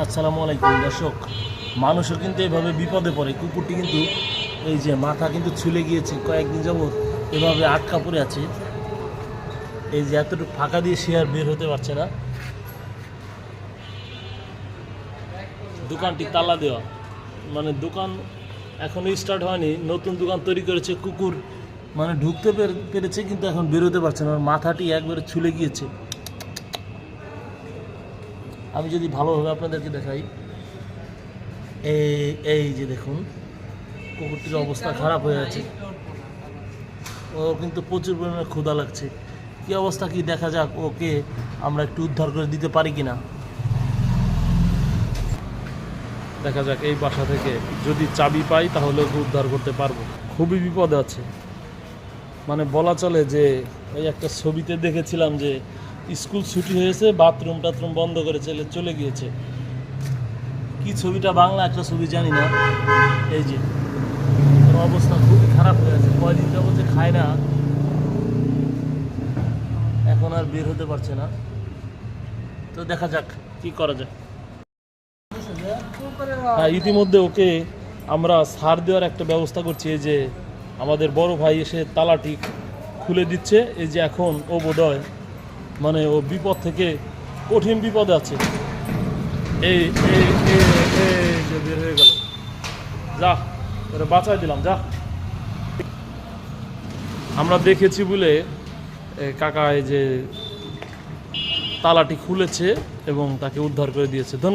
আসসালামু আলাইকুম দর্শক, মানুষও কিন্তু এভাবে বিপদে পড়ে। কুকুরটি কিন্তু এই যে মাথা কিন্তু ছুলে গিয়েছে, কয়েকদিন যাবৎ এভাবে আটকা পড়ে আছে। এই যে এতটুকু ফাঁকা দিয়ে সে আর বের হতে পারছে না। দোকানটি তালা দেওয়া, মানে দোকান এখনই স্টার্ট হয়নি, নতুন দোকান তৈরি করেছে। কুকুর মানে ঢুকতে পেরেছে কিন্তু এখন বেরোতে পারছে না, ওর মাথাটি একবারে ছুলে গিয়েছে। আমি যদি ভালোভাবে আপনাদেরকে দেখাই, এই এই যে দেখুন, কুকুরটির অবস্থা খারাপ হয়ে আছে। ও কিন্তু প্রচুর পরিমাণে ক্ষুধা লাগছে। কি অবস্থা কি দেখা যাক, ওকে আমরা একটু উদ্ধার করে দিতে পারি কিনা দেখা যাক। এই বাসা থেকে যদি চাবি পাই তাহলে ওকে উদ্ধার করতে পারবো। খুবই বিপদে আছে, মানে বলা চলে যে ওই একটা ছবিতে দেখেছিলাম যে স্কুল ছুটি হয়েছে, বাথরুম টাথরুম বন্ধ করে চলে গিয়েছে। কি ছবিটা, বাংলা একটা ছবি জানি না। এই যে ওর অবস্থা খুবই খারাপ হয়ে আছে, কয়দিন যাবত যে খায় না, এখন আর বের হতে পারছে না। তো দেখা যাক কি করা যায়। হ্যাঁ, ইতিমধ্যে ওকে আমরা ছাড় দেওয়ার একটা ব্যবস্থা করছি। এই যে আমাদের বড় ভাই এসে তালাটি খুলে দিচ্ছে। এই যে এখন ও বোধহয় মানে ও বিপদ থেকে কঠিন বিপদে আছে। এই এই এই এই যে বের হয়ে গেল, যা ওরা বাঁচাই দিলাম, যা। আমরা দেখেছি বলে কাকা এই যে তালাটি খুলেছে এবং তাকে উদ্ধার করে দিয়েছে। ধন্যবাদ।